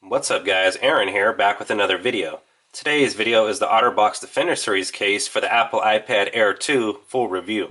What's up guys, Aaron here, back with another video. Today's video is the Otterbox Defender Series case for the Apple iPad Air 2 full review.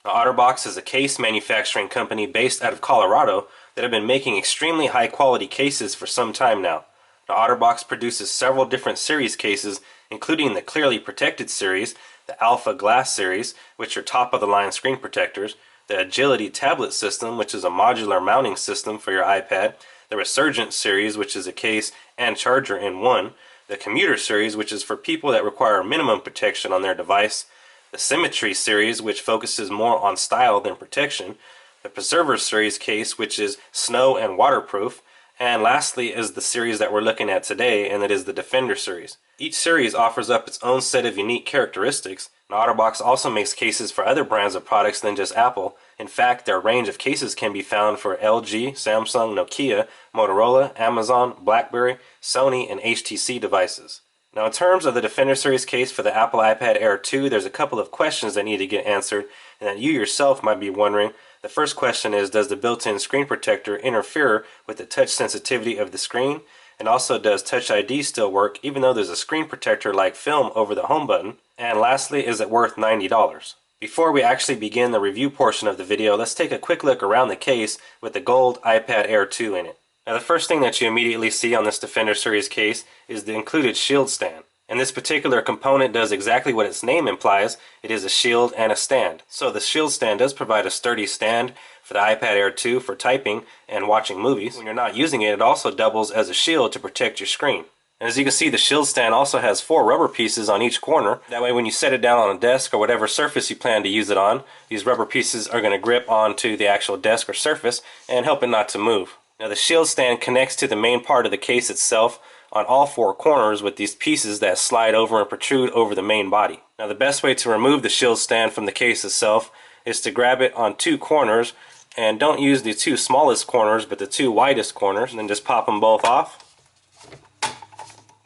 Now, Otterbox is a case manufacturing company based out of Colorado that have been making extremely high quality cases for some time now. Now, Otterbox produces several different series cases, including the Clearly Protected series, the Alpha Glass series, which are top of the line screen protectors, the Agility tablet system, which is a modular mounting system for your iPad, the Resurgent series, which is a case and charger in one, the Commuter series, which is for people that require minimum protection on their device, the Symmetry series, which focuses more on style than protection, the Preserver series case, which is snow and waterproof, and lastly is the series that we're looking at today, and it is the Defender series. Each series offers up its own set of unique characteristics. And Otterbox also makes cases for other brands of products than just Apple. In fact, their range of cases can be found for LG, Samsung, Nokia, Motorola, Amazon, BlackBerry, Sony, and HTC devices. Now, in terms of the Defender series case for the Apple iPad Air 2, there's a couple of questions that need to get answered and that you yourself might be wondering. The first question is, does the built-in screen protector interfere with the touch sensitivity of the screen? And also, does Touch ID still work even though there's a screen protector like film over the home button? And lastly, is it worth $90? Before we actually begin the review portion of the video, let's take a quick look around the case with the gold iPad Air 2 in it. Now, the first thing that you immediately see on this Defender series case is the included shield stand. And this particular component does exactly what its name implies. It is a shield and a stand. So the shield stand does provide a sturdy stand for the iPad Air 2 for typing and watching movies. When you're not using it, it also doubles as a shield to protect your screen. And as you can see, the shield stand also has 4 rubber pieces on each corner. That way when you set it down on a desk or whatever surface you plan to use it on, these rubber pieces are going to grip onto the actual desk or surface and help it not to move. Now, the shield stand connects to the main part of the case itself on all 4 corners with these pieces that slide over and protrude over the main body. Now, the best way to remove the shield stand from the case itself is to grab it on 2 corners, and don't use the 2 smallest corners but the 2 widest corners, and then just pop them both off.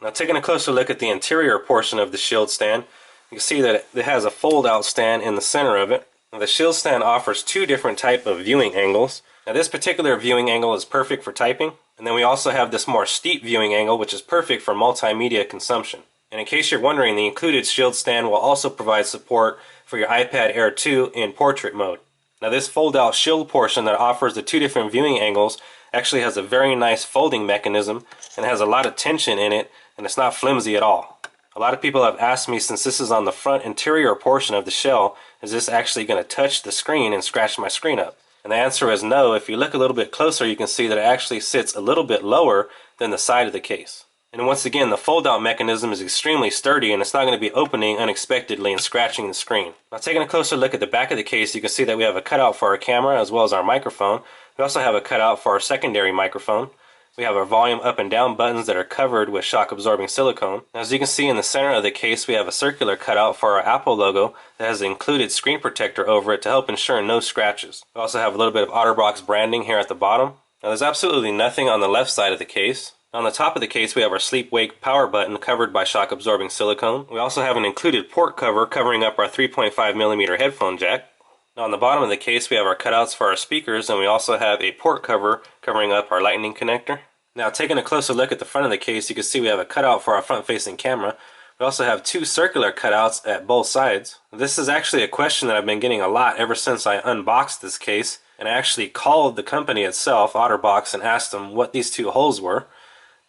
Now, taking a closer look at the interior portion of the shield stand, you can see that it has a fold-out stand in the center of it. Now, the shield stand offers 2 different types of viewing angles. Now, this particular viewing angle is perfect for typing, and then we also have this more steep viewing angle, which is perfect for multimedia consumption. And in case you're wondering, the included shield stand will also provide support for your iPad Air 2 in portrait mode. Now, this fold-out shield portion that offers the 2 different viewing angles actually has a very nice folding mechanism and has a lot of tension in it, and it's not flimsy at all. A lot of people have asked me, since this is on the front interior portion of the shell, is this actually going to touch the screen and scratch my screen up? And the answer is no. If you look a little bit closer, you can see that it actually sits a little bit lower than the side of the case. And once again, the fold-out mechanism is extremely sturdy, and it's not going to be opening unexpectedly and scratching the screen. Now, taking a closer look at the back of the case, you can see that we have a cutout for our camera as well as our microphone. We also have a cutout for our secondary microphone. We have our volume up and down buttons that are covered with shock-absorbing silicone. Now, as you can see in the center of the case, we have a circular cutout for our Apple logo that has an included screen protector over it to help ensure no scratches. We also have a little bit of Otterbox branding here at the bottom. Now, there's absolutely nothing on the left side of the case. On the top of the case, we have our sleep-wake power button covered by shock-absorbing silicone. We also have an included port cover covering up our 3.5mm headphone jack. Now, on the bottom of the case, we have our cutouts for our speakers, and we also have a port cover covering up our lightning connector. Now, taking a closer look at the front of the case, you can see we have a cutout for our front-facing camera. We also have 2 circular cutouts at both sides. This is actually a question that I've been getting a lot ever since I unboxed this case, and I actually called the company itself, Otterbox, and asked them what these 2 holes were.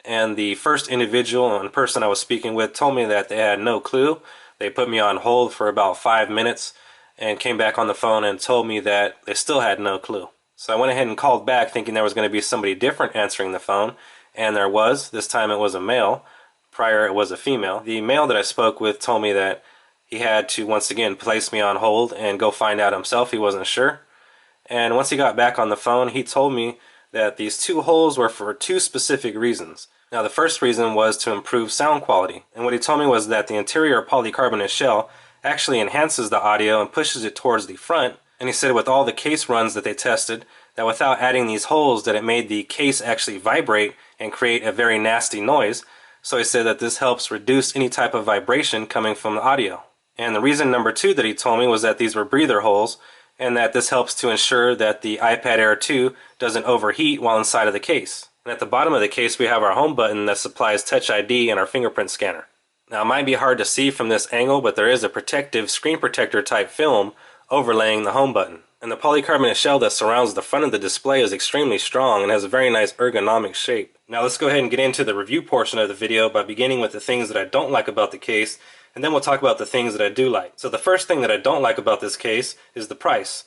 And the first individual and person I was speaking with told me that they had no clue. They put me on hold for about 5 minutes and came back on the phone and told me that they still had no clue. So I went ahead and called back thinking there was going to be somebody different answering the phone, and there was. This time it was a male. Prior it was a female. The male that I spoke with told me that he had to once again place me on hold and go find out himself. He wasn't sure. And once he got back on the phone, he told me that these 2 holes were for 2 specific reasons. Now, the first reason was to improve sound quality. And what he told me was that the interior polycarbonate shell actually enhances the audio and pushes it towards the front. And he said with all the case runs that they tested, that without adding these holes, that it made the case actually vibrate and create a very nasty noise. So he said that this helps reduce any type of vibration coming from the audio. And the reason number 2 that he told me was that these were breather holes, and that this helps to ensure that the iPad Air 2 doesn't overheat while inside of the case. And at the bottom of the case we have our home button that supplies Touch ID and our fingerprint scanner. Now it might be hard to see from this angle, but there is a protective screen protector type film overlaying the home button. And the polycarbonate shell that surrounds the front of the display is extremely strong and has a very nice ergonomic shape. Now let's go ahead and get into the review portion of the video by beginning with the things that I don't like about the case, and then we'll talk about the things that I do like. So the first thing that I don't like about this case is the price.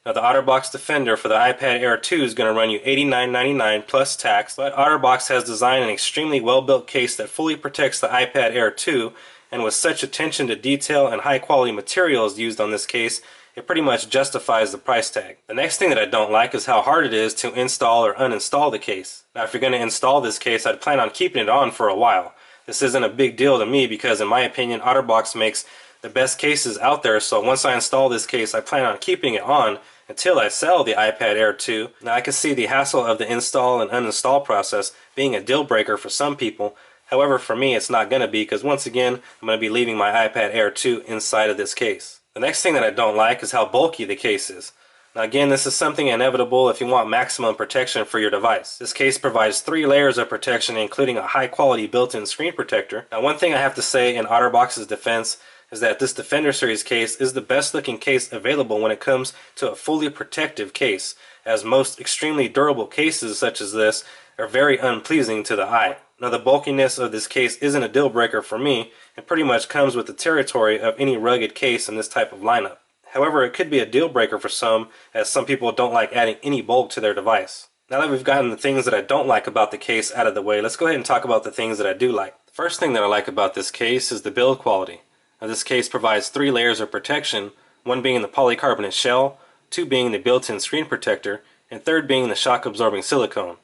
Now the Otterbox Defender for the iPad Air 2 is going to run you $89.99 plus tax, but Otterbox has designed an extremely well-built case that fully protects the iPad Air 2, and with such attention to detail and high-quality materials used on this case, it pretty much justifies the price tag. The next thing that I don't like is how hard it is to install or uninstall the case. Now if you're going to install this case, I'd plan on keeping it on for a while. This isn't a big deal to me because in my opinion Otterbox makes the best cases out there, so once I install this case I plan on keeping it on until I sell the iPad Air 2. Now I can see the hassle of the install and uninstall process being a deal breaker for some people. However, for me it's not going to be, because once again I'm going to be leaving my iPad Air 2 inside of this case. The next thing that I don't like is how bulky the case is. Now again, this is something inevitable if you want maximum protection for your device. This case provides 3 layers of protection, including a high quality built-in screen protector. Now one thing I have to say in Otterbox's defense is that this Defender Series case is the best looking case available when it comes to a fully protective case, as most extremely durable cases such as this are very unpleasing to the eye. Now the bulkiness of this case isn't a deal breaker for me, and pretty much comes with the territory of any rugged case in this type of lineup. However, it could be a deal breaker for some, as some people don't like adding any bulk to their device. Now that we've gotten the things that I don't like about the case out of the way, let's go ahead and talk about the things that I do like. The first thing that I like about this case is the build quality. Now this case provides 3 layers of protection, one being the polycarbonate shell, 2 being the built-in screen protector, and 3rd being the shock-absorbing silicone.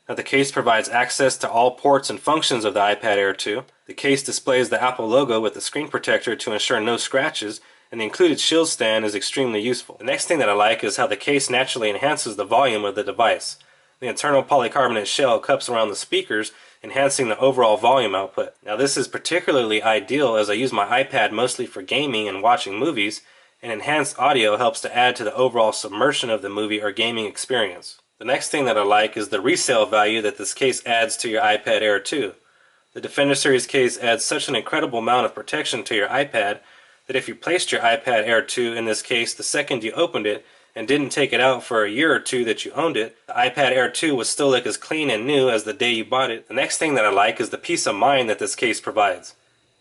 Now the case provides access to all ports and functions of the iPad Air 2. The case displays the Apple logo with the screen protector to ensure no scratches, and the included shield stand is extremely useful. The next thing that I like is how the case naturally enhances the volume of the device. The internal polycarbonate shell cups around the speakers, enhancing the overall volume output. Now this is particularly ideal as I use my iPad mostly for gaming and watching movies, and enhanced audio helps to add to the overall submersion of the movie or gaming experience. The next thing that I like is the resale value that this case adds to your iPad Air 2. The Defender Series case adds such an incredible amount of protection to your iPad that if you placed your iPad Air 2 in this case the second you opened it and didn't take it out for a year or 2 that you owned it, the iPad Air 2 would still look as clean and new as the day you bought it. The next thing that I like is the peace of mind that this case provides.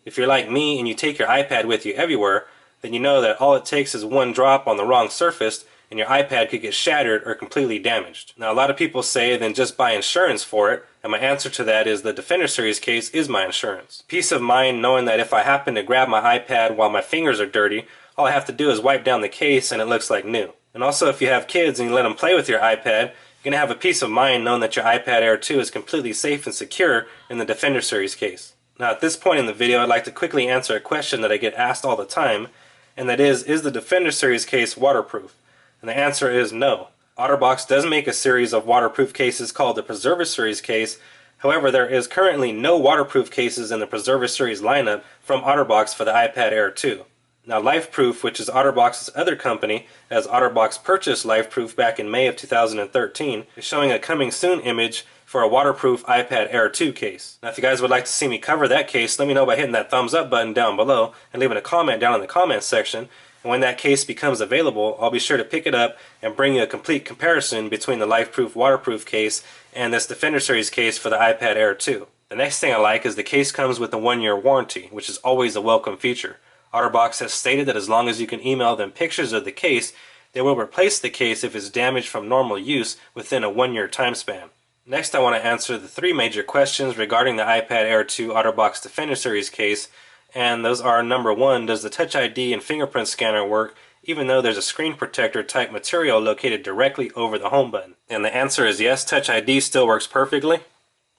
If you're like me and you take your iPad with you everywhere, then you know that all it takes is one drop on the wrong surface and your iPad could get shattered or completely damaged. Now a lot of people say then just buy insurance for it, and my answer to that is the Defender Series case is my insurance. Peace of mind knowing that if I happen to grab my iPad while my fingers are dirty, all I have to do is wipe down the case and it looks like new. And also if you have kids and you let them play with your iPad, you're going to have a peace of mind knowing that your iPad Air 2 is completely safe and secure in the Defender Series case. Now at this point in the video I'd like to quickly answer a question that I get asked all the time, and that is the Defender Series case waterproof? And the answer is no. Otterbox does make a series of waterproof cases called the Preserver Series case. However, there is currently no waterproof cases in the Preserver Series lineup from Otterbox for the iPad Air 2. Now LifeProof, which is Otterbox's other company, as Otterbox purchased LifeProof back in May of 2013, is showing a coming soon image for a waterproof iPad Air 2 case. Now if you guys would like to see me cover that case, let me know by hitting that thumbs up button down below and leaving a comment down in the comment section. And when that case becomes available, I'll be sure to pick it up and bring you a complete comparison between the LifeProof waterproof case and this Defender Series case for the iPad Air 2. The next thing I like is the case comes with a 1-year warranty, which is always a welcome feature. Otterbox has stated that as long as you can email them pictures of the case, they will replace the case if it's damaged from normal use within a 1-year time span. Next I want to answer the 3 major questions regarding the iPad Air 2 Otterbox Defender Series case, and those are: number 1, does the Touch ID and fingerprint scanner work even though there's a screen protector type material located directly over the home button? And the answer is yes, Touch ID still works perfectly,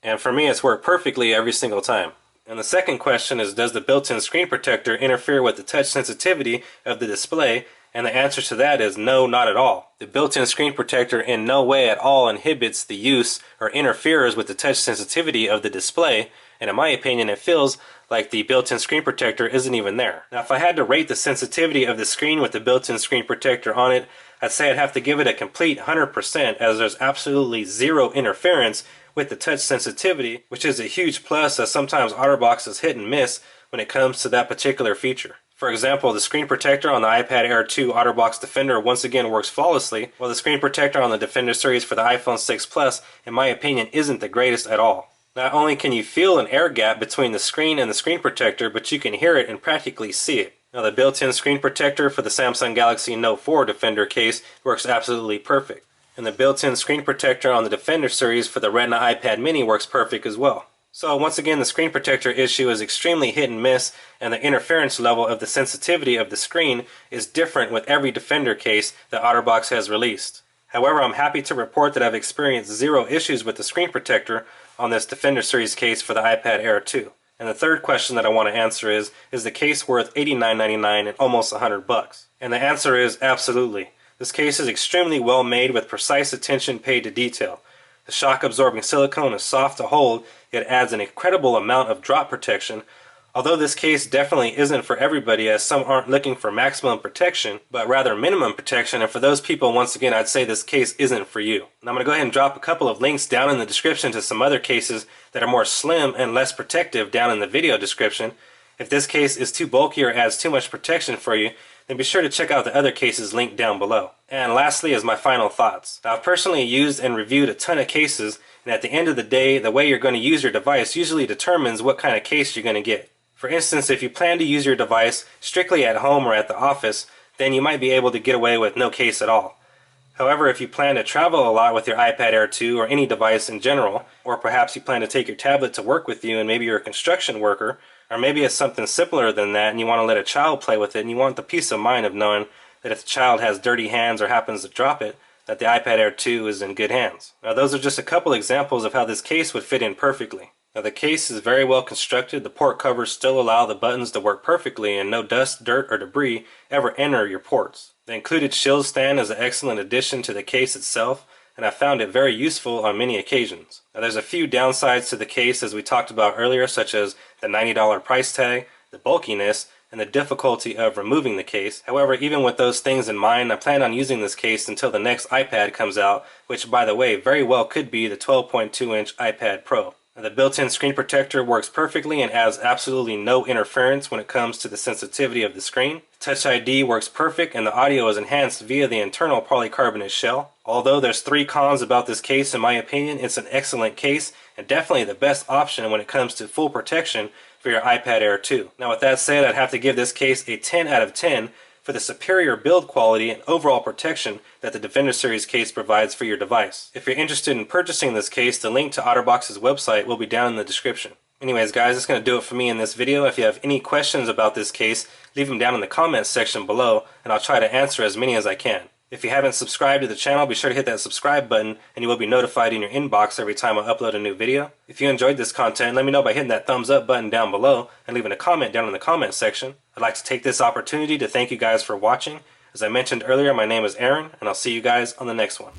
and for me it's worked perfectly every single time. And the second question is, does the built-in screen protector interfere with the touch sensitivity of the display? And the answer to that is no, not at all. The built-in screen protector in no way at all inhibits the use or interferes with the touch sensitivity of the display. and in my opinion it feels like the built-in screen protector isn't even there. Now if I had to rate the sensitivity of the screen with the built-in screen protector on it, I'd say I'd have to give it a complete 100%, as there's absolutely zero interference with the touch sensitivity, which is a huge plus, as sometimes Otterbox is hit and miss when it comes to that particular feature. For example, the screen protector on the iPad Air 2 Otterbox Defender once again works flawlessly, while the screen protector on the Defender series for the iPhone 6 Plus, in my opinion, isn't the greatest at all. Not only can you feel an air gap between the screen and the screen protector, but you can hear it and practically see it. Now the built-in screen protector for the Samsung Galaxy Note 4 Defender case works absolutely perfect. And the built-in screen protector on the Defender series for the Retina iPad mini works perfect as well. So once again, the screen protector issue is extremely hit and miss, and the interference level of the sensitivity of the screen is different with every Defender case that Otterbox has released. However, I'm happy to report that I've experienced zero issues with the screen protector on this Defender series case for the iPad Air 2. And the third question that I want to answer is the case worth $89.99 and almost $100? And the answer is absolutely. This case is extremely well made with precise attention paid to detail. The shock-absorbing silicone is soft to hold, yet adds an incredible amount of drop protection. Although this case definitely isn't for everybody, as some aren't looking for maximum protection, but rather minimum protection, and for those people, once again, I'd say this case isn't for you. And I'm going to go ahead and drop a couple of links down in the description to some other cases that are more slim and less protective down in the video description. If this case is too bulky or adds too much protection for you, then be sure to check out the other cases linked down below. And lastly is my final thoughts. Now, I've personally used and reviewed a ton of cases, and at the end of the day, the way you're going to use your device usually determines what kind of case you're going to get. For instance, if you plan to use your device strictly at home or at the office, then you might be able to get away with no case at all. However, if you plan to travel a lot with your iPad Air 2 or any device in general, or perhaps you plan to take your tablet to work with you and maybe you're a construction worker, or maybe it's something simpler than that and you want to let a child play with it and you want the peace of mind of knowing that if the child has dirty hands or happens to drop it, that the iPad Air 2 is in good hands. Now those are just a couple examples of how this case would fit in perfectly. Now the case is very well constructed, the port covers still allow the buttons to work perfectly and no dust, dirt, or debris ever enter your ports. The included shield stand is an excellent addition to the case itself, and I found it very useful on many occasions. Now there's a few downsides to the case as we talked about earlier, such as the $90 price tag, the bulkiness, and the difficulty of removing the case. However, even with those things in mind, I plan on using this case until the next iPad comes out, which by the way very well could be the 12.2-inch iPad Pro. Now, the built-in screen protector works perfectly and has absolutely no interference when it comes to the sensitivity of the screen. Touch ID works perfect and the audio is enhanced via the internal polycarbonate shell. Although there's 3 cons about this case, in my opinion, it's an excellent case and definitely the best option when it comes to full protection for your iPad Air 2. Now with that said, I'd have to give this case a 10 out of 10 for the superior build quality and overall protection that the Defender series case provides for your device. If you're interested in purchasing this case, the link to Otterbox's website will be down in the description. Anyways guys, that's going to do it for me in this video. If you have any questions about this case, leave them down in the comments section below and I'll try to answer as many as I can. If you haven't subscribed to the channel, be sure to hit that subscribe button and you will be notified in your inbox every time I upload a new video. If you enjoyed this content, let me know by hitting that thumbs up button down below and leaving a comment down in the comment section. I'd like to take this opportunity to thank you guys for watching. As I mentioned earlier, my name is Aaron and I'll see you guys on the next one.